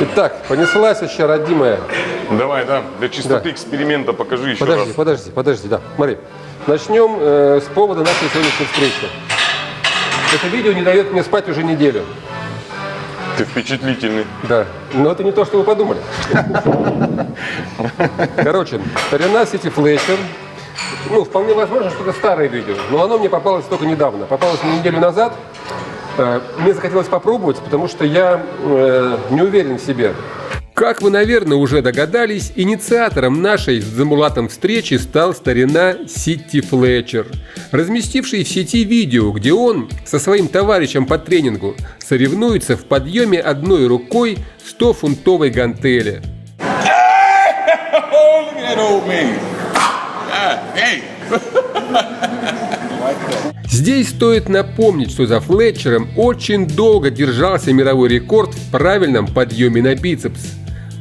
Итак, понеслась еще, родимая. Давай, да, для чистоты эксперимента покажи еще раз. Подожди, да, смотри. Начнем с повода нашей сегодняшней встречи. Это видео не дает мне спать уже неделю. Ты впечатлительный. Да, но это не то, что вы подумали. Короче, старина Сити Флетчер. Ну, вполне возможно, что это старое видео, но оно мне попалось только недавно. Попалось мне неделю назад. Мне захотелось попробовать, потому что я не уверен в себе. Как вы, наверное, уже догадались, инициатором нашей с Дзамбулатом встречи стал старина Сити Флетчер, разместивший в сети видео, где он со своим товарищем по тренингу соревнуется в подъеме одной рукой 100-фунтовой гантели. Здесь стоит напомнить, что за Флетчером очень долго держался мировой рекорд в правильном подъеме на бицепс.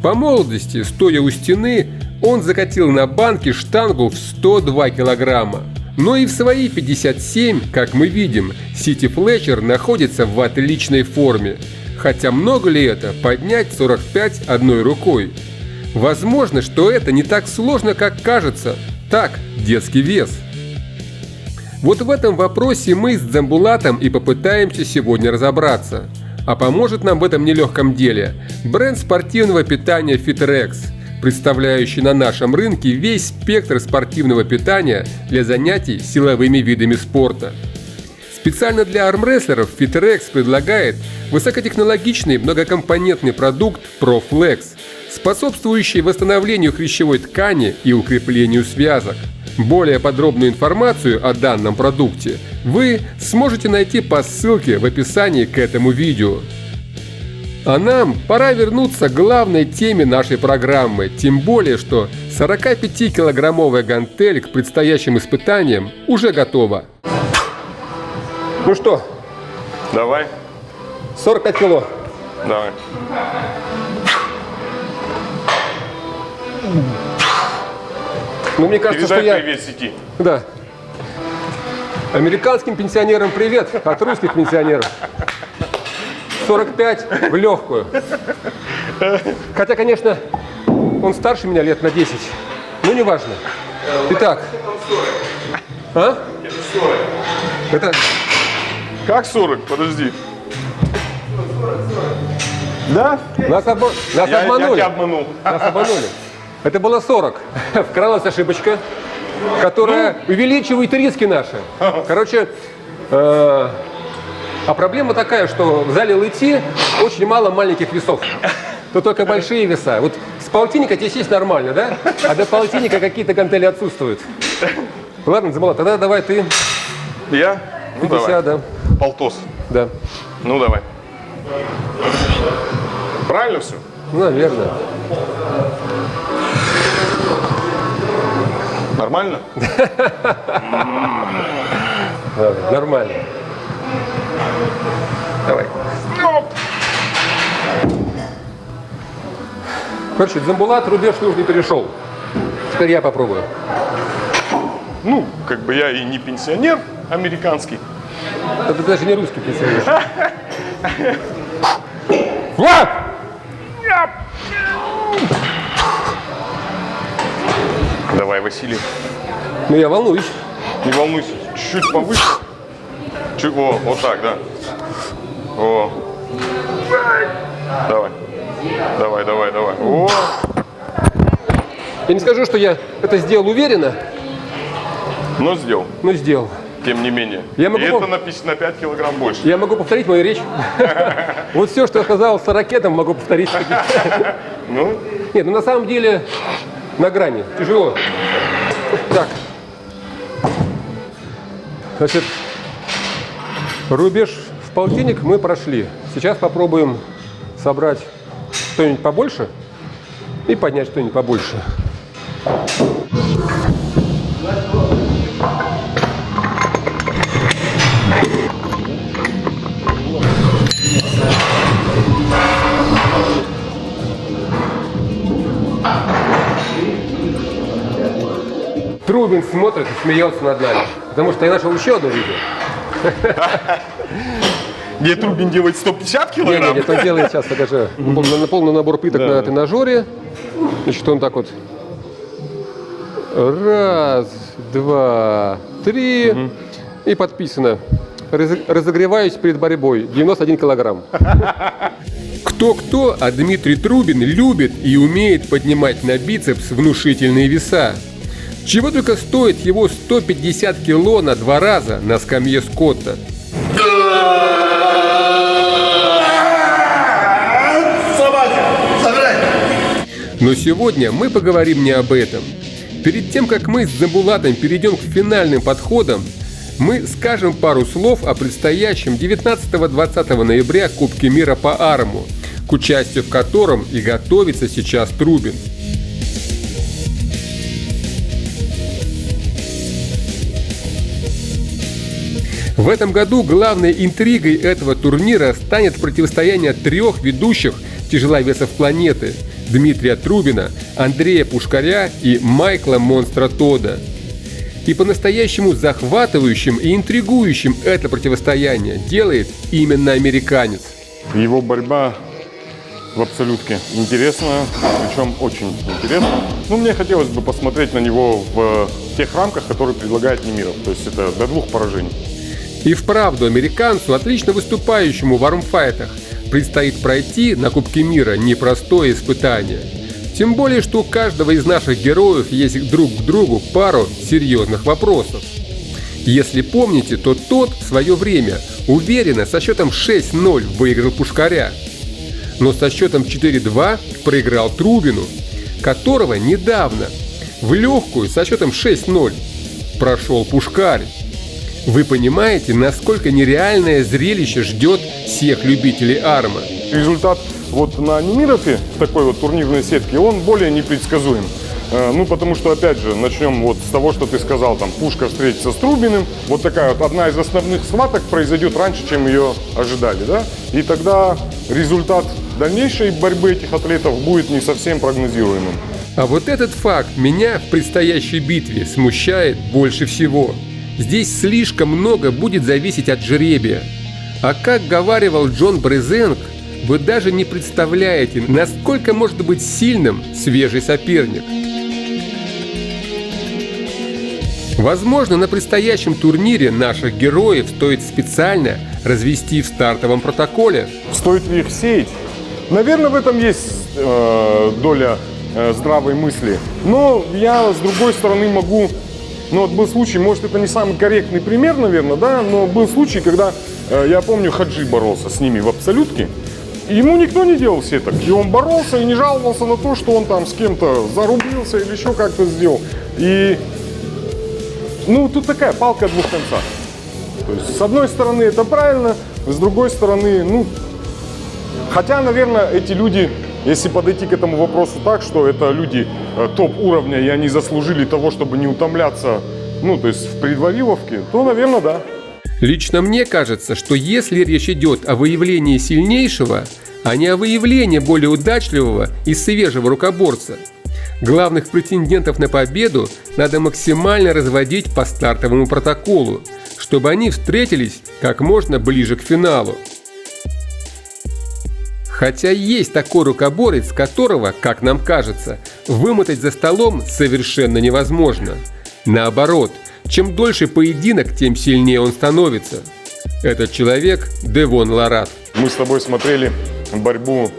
По молодости, стоя у стены, он закатил на банке штангу в 102 килограмма. Но и в свои 57, как мы видим, Сити Флетчер находится в отличной форме. Хотя много ли это поднять 45 одной рукой? Возможно, что это не так сложно, как кажется. Так, детский вес. Вот в этом вопросе мы с Дзамбулатом и попытаемся сегодня разобраться. А поможет нам в этом нелегком деле бренд спортивного питания FitRx, представляющий на нашем рынке весь спектр спортивного питания для занятий силовыми видами спорта. Специально для армрестлеров FitRx предлагает высокотехнологичный многокомпонентный продукт ProFlex, способствующий восстановлению хрящевой ткани и укреплению связок. Более подробную информацию о данном продукте вы сможете найти по ссылке в описании к этому видео. А нам пора вернуться к главной теме нашей программы, тем более, что 45-килограммовая гантель к предстоящим испытаниям уже готова. Ну что? Давай. 45 кило. Давай. Ну, мне кажется, Передай что я... привет сети. Да. Американским пенсионерам привет от русских пенсионеров. 45 в легкую. Хотя, конечно, он старше меня лет на 10. Ну, неважно. Итак. А? Это... Как 40? Подожди. Да? Нас обманули. Я тебя обманул. Нас обманули. Это было 40. Вкралась ошибочка, которая увеличивает риски наши. Короче, а проблема такая, что в зале ЛТ очень мало маленьких весов. Тут только большие веса. Вот с полтинника тебе сесть нормально, да? А до полтинника какие-то гантели отсутствуют. Ладно, Дзамбулат, тогда давай ты. Я? Ну 50, давай. да. Полтос. Да. Ну давай. Правильно все? Ну, наверное. Нормально? Ладно, нормально. Давай. Короче, Дзамбулат рубеж нужный перешел. Теперь я попробую. Ну, как бы я и не пенсионер американский. Это даже не русский пенсионер. Давай, Василий. Ну, я волнуюсь. Не волнуйся, чуть-чуть повыше. О, вот так, да. О. Давай. Давай. О. Я не скажу, что я это сделал уверенно, Но сделал, но сделал. тем не менее. Я могу И это на 5 килограмм больше. Я могу повторить мою речь. Вот все, что я сказал с ракетом, могу повторить. Ну, Нет, ну на самом деле на грани. Тяжело. Так. Значит, рубеж в полтинник мы прошли. Сейчас попробуем собрать что-нибудь побольше и поднять что-нибудь побольше. Трубин смотрит и смеется над нами, потому что я нашел еще одно видео. Где Трубин делает 150 килограмм? Нет, он делает сейчас, покажи, на полный набор пыток на тренажере. Значит, он так вот. Раз, два, три. И подписано. Разогреваюсь перед борьбой. 91 килограмм. Кто-кто, а Дмитрий Трубин любит и умеет поднимать на бицепс внушительные веса. Чего только стоит его 150 кило на 2 раза на скамье Скотта. Но сегодня мы поговорим не об этом. Перед тем, как мы с Дзамбулатом перейдем к финальным подходам, мы скажем пару слов о предстоящем 19-20 ноября Кубке мира по арму, к участию в котором и готовится сейчас Трубин. В этом году главной интригой этого турнира станет противостояние 3 ведущих тяжеловесов планеты – Дмитрия Трубина, Андрея Пушкаря и Майкла Монстра Тодда. И по-настоящему захватывающим и интригующим это противостояние делает именно американец. Его борьба в абсолютке интересная, причем очень интересная. Но мне хотелось бы посмотреть на него в тех рамках, которые предлагает Немиров. То есть это до 2 поражений. И вправду американцу, отлично выступающему в армфайтах, предстоит пройти на Кубке мира непростое испытание. Тем более, что у каждого из наших героев есть друг к другу пару серьезных вопросов. Если помните, то тот в свое время уверенно со счетом 6-0 выиграл Пушкаря. Но со счетом 4-2 проиграл Трубину, которого недавно в легкую со счетом 6-0 прошел Пушкарь. Вы понимаете, насколько нереальное зрелище ждет всех любителей арма? Результат вот на Немирове в такой вот турнирной сетке, он более непредсказуем. Ну, потому что, опять же, начнем вот с того, что ты сказал, там, Пушка встретится с Трубиным. Вот такая вот одна из основных схваток произойдет раньше, чем ее ожидали, да? И тогда результат дальнейшей борьбы этих атлетов будет не совсем прогнозируемым. А вот этот факт меня в предстоящей битве смущает больше всего. Здесь слишком много будет зависеть от жребия. А как говаривал Джон Брезенг, вы даже не представляете, насколько может быть сильным свежий соперник. Возможно, на предстоящем турнире наших героев стоит специально развести в стартовом протоколе. Стоит ли их сеять? Наверное, в этом есть доля здравой мысли. Но я, с другой стороны, могу... Ну, вот был случай, может, это не самый корректный пример, наверное, да, но был случай, когда, я помню, Хаджи боролся с ними в абсолютке, и ему никто не делал сеток, и он боролся и не жаловался на то, что он там с кем-то зарубился или еще как-то сделал. И, ну, тут такая палка о 2 концах. То есть, с одной стороны, это правильно, с другой стороны, ну, хотя, наверное, эти люди... Если подойти к этому вопросу так, что это люди топ-уровня, и они заслужили того, чтобы не утомляться, ну, то есть в предвариловке, то, наверное, да. Лично мне кажется, что если речь идет о выявлении сильнейшего, а не о выявлении более удачливого и свежего рукоборца, главных претендентов на победу надо максимально разводить по стартовому протоколу, чтобы они встретились как можно ближе к финалу. Хотя есть такой рукоборец, которого, как нам кажется, вымотать за столом совершенно невозможно. Наоборот, чем дольше поединок, тем сильнее он становится. Этот человек – Девон Лорат. Мы с тобой смотрели борьбу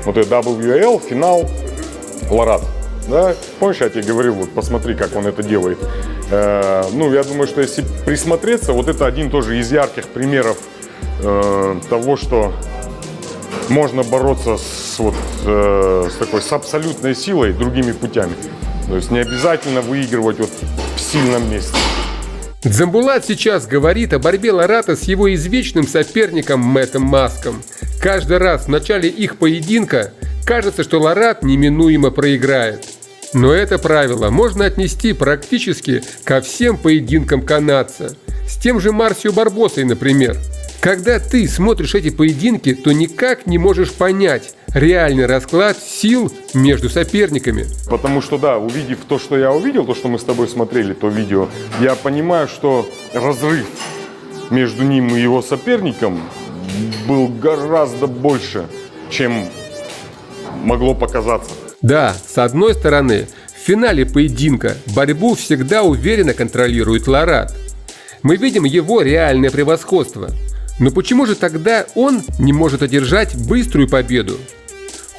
вот WL, финал Лорат. Да? Помнишь, я тебе говорил, вот посмотри, как он это делает. Ну, я думаю, что если присмотреться, вот это один тоже из ярких примеров того, что можно бороться с абсолютной силой другими путями. То есть не обязательно выигрывать вот в сильном месте. Дзамбулат сейчас говорит о борьбе Лората с его извечным соперником Мэттом Маском. Каждый раз в начале их поединка кажется, что Лорат неминуемо проиграет. Но это правило можно отнести практически ко всем поединкам канадца. С тем же Марсио Барбосой, например. Когда ты смотришь эти поединки, то никак не можешь понять реальный расклад сил между соперниками. Потому что, да, увидев то, что я увидел, то, что мы с тобой смотрели, то видео, я понимаю, что разрыв между ним и его соперником был гораздо больше, чем могло показаться. Да, с одной стороны, в финале поединка борьбу всегда уверенно контролирует Лорат. Мы видим его реальное превосходство. Но почему же тогда он не может одержать быструю победу?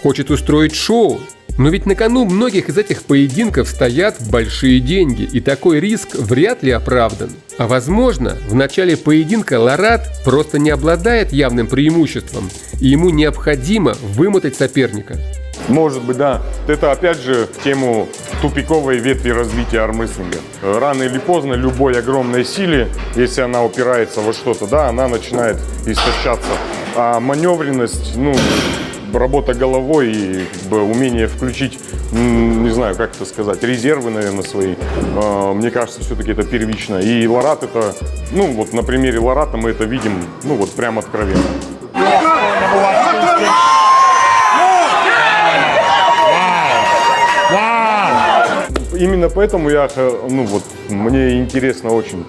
Хочет устроить шоу? Но ведь на кону многих из этих поединков стоят большие деньги, и такой риск вряд ли оправдан. А возможно, в начале поединка Лорат просто не обладает явным преимуществом, и ему необходимо вымотать соперника. Может быть, да. Это опять же в тему тупиковой ветви развития армрестлинга. Рано или поздно любой огромной силе, если она упирается во что-то, да, она начинает истощаться. А маневренность, работа головой и умение включить, не знаю, как это сказать, резервы, наверное, свои, мне кажется, все-таки это первично. И Лорат это, на примере Лората мы это видим, прям откровенно. Именно поэтому мне интересно очень,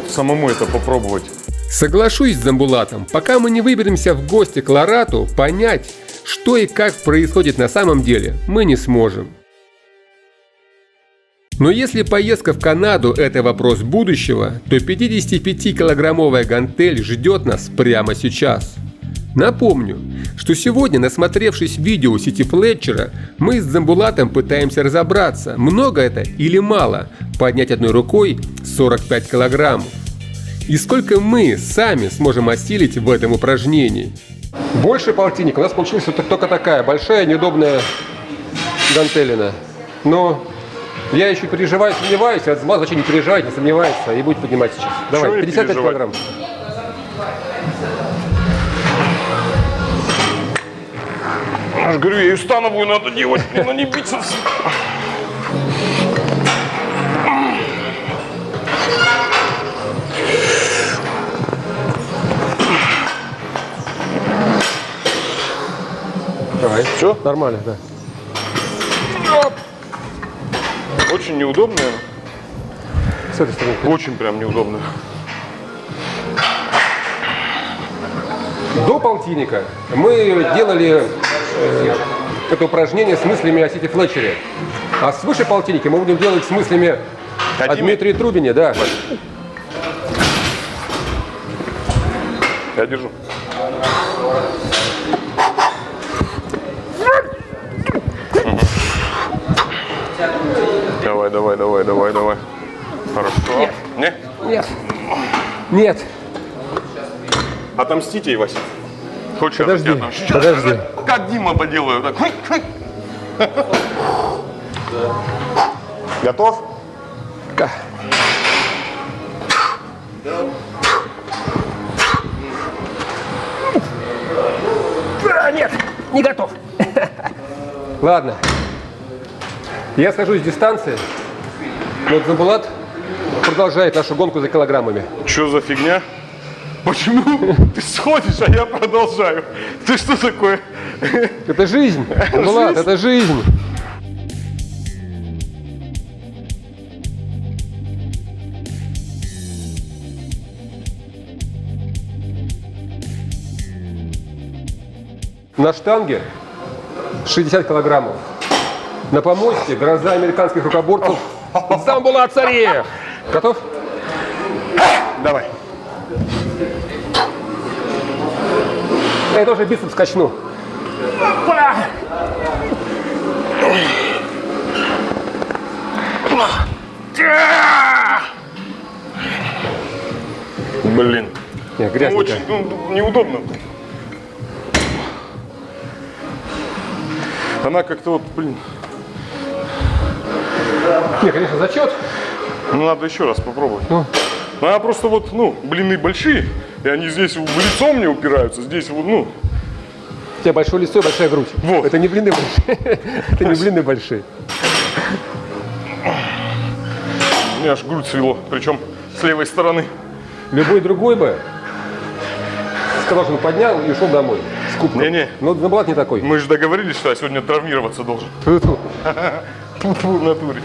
самому это попробовать. Соглашусь с Дзамбулатом, пока мы не выберемся в гости к Лорату, понять, что и как происходит на самом деле, мы не сможем. Но если поездка в Канаду – это вопрос будущего, то 55-килограммовая гантель ждет нас прямо сейчас. Напомню, что сегодня, насмотревшись видео Сити Флетчера, мы с Дзамбулатом пытаемся разобраться, много это или мало поднять одной рукой 45 килограммов. И сколько мы сами сможем осилить в этом упражнении. Больше полтинник. У нас получилась только такая большая, неудобная гантелина. Но я еще переживаю, сомневаюсь, а Дзамбулат вообще не переживает, не сомневается и будет поднимать сейчас. Давай, 55 килограмм. Я же говорю, ей становую надо делать, но не бицепс. Давай. Все? Нормально, да. Очень неудобная. С этой стороны. Очень прям неудобная. До полтинника мы делали это упражнение с мыслями о Сити Флетчере. А свыше полтинника мы будем делать с мыслями о Дмитрии Трубине, да. Я держу. Давай. Хорошо. Нет. Нет. Отомстите, Вася. Хочешь, Подожди. я Подожди. Как Дима поделаю. Так. Готов? Нет, не готов. Ладно. Я схожу с дистанции, но Дзамбулат продолжает нашу гонку за килограммами. Что за фигня? Почему ты сходишь, а я продолжаю? Ты что такое? Это жизнь, Дзамбулат, это жизнь. На штанге 60 килограммов. На помосте гроза американских рукоборцев Дзамбулат Цареев. Готов? Давай. Я тоже бицепс качну. Блин. Нет, грязненько. Очень неудобно. Она как-то Не, конечно, зачет. надо еще раз попробовать. Она просто блины большие, и они здесь в лицо мне упираются, здесь У тебя большое лицо и большая грудь. Вот. Это не блины большие. Это не блины большие. У меня аж грудь свело, причем с левой стороны. Любой другой бы сказал, что он поднял и ушел домой. С кубком. Не-не. Но Дзамбулат не такой. Мы же договорились, что я сегодня травмироваться должен. Фу-фу. Фу-фу, в натуре.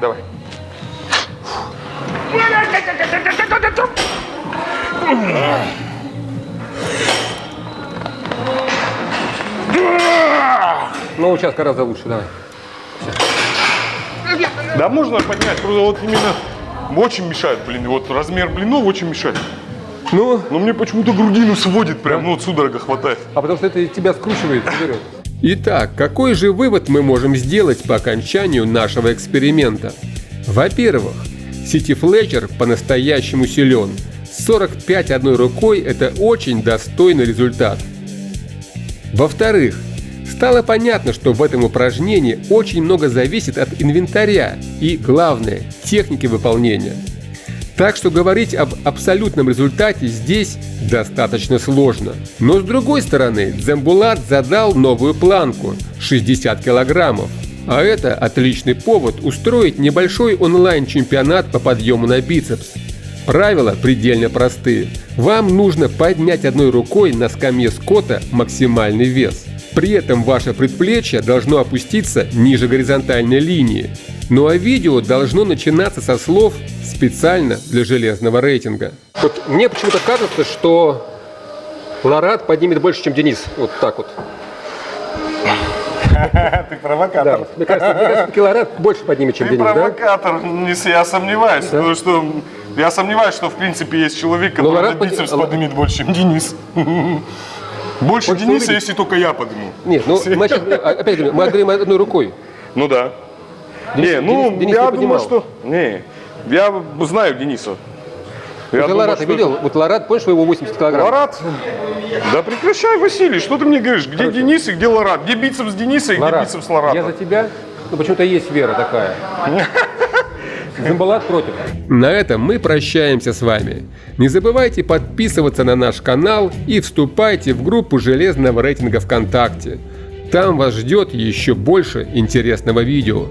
Давай. Ну, сейчас гораздо лучше, давай. Да, можно поднять, просто вот именно очень мешает, блин, вот размер блинов очень мешает. Ну, Но мне почему-то грудину сводит прям, ну вот судорога хватает. а потому что это тебя скручивает вперед. Итак, какой же вывод мы можем сделать по окончанию нашего эксперимента? Во-первых, City Fletcher по-настоящему силен. 45 одной рукой – это очень достойный результат. Во-вторых, стало понятно, что в этом упражнении очень много зависит от инвентаря и, главное, техники выполнения. Так что говорить об абсолютном результате здесь достаточно сложно. Но с другой стороны, Дзембулат задал новую планку – 60 килограммов. А это отличный повод устроить небольшой онлайн-чемпионат по подъему на бицепс. Правила предельно простые. Вам нужно поднять одной рукой на скамье скотта максимальный вес. При этом ваше предплечье должно опуститься ниже горизонтальной линии. Ну а видео должно начинаться со слов специально для железного рейтинга. Вот мне почему-то кажется, что Лорат поднимет больше, чем Денис. Вот так вот. Ты провокатор. Да. Мне кажется, Лорат больше поднимет, чем Ты Денис, провокатор, я сомневаюсь, потому что я сомневаюсь, что в принципе есть человек, который Лорат на бицепс поднимет больше, чем Денис. Больше Хочется Дениса, увидеть? если только я подниму. Нет, ну мы сейчас, опять говорю, мы говорим одной рукой. Ну да. Денис я не думаю, поднимал. что... Не, я знаю Дениса. Ты Лората видел? Вот Лорат, помнишь, его 80 килограмм? Лорат? Да прекращай, Василий, что ты мне говоришь? Где Денис и где Лорат? Где бицепс Дениса и где Лорат, бицепс Лората? я за тебя, ну почему-то есть вера такая. Дзембулат против. На этом мы прощаемся с вами. Не забывайте подписываться на наш канал и вступайте в группу железного рейтинга ВКонтакте. Там вас ждет еще больше интересного видео.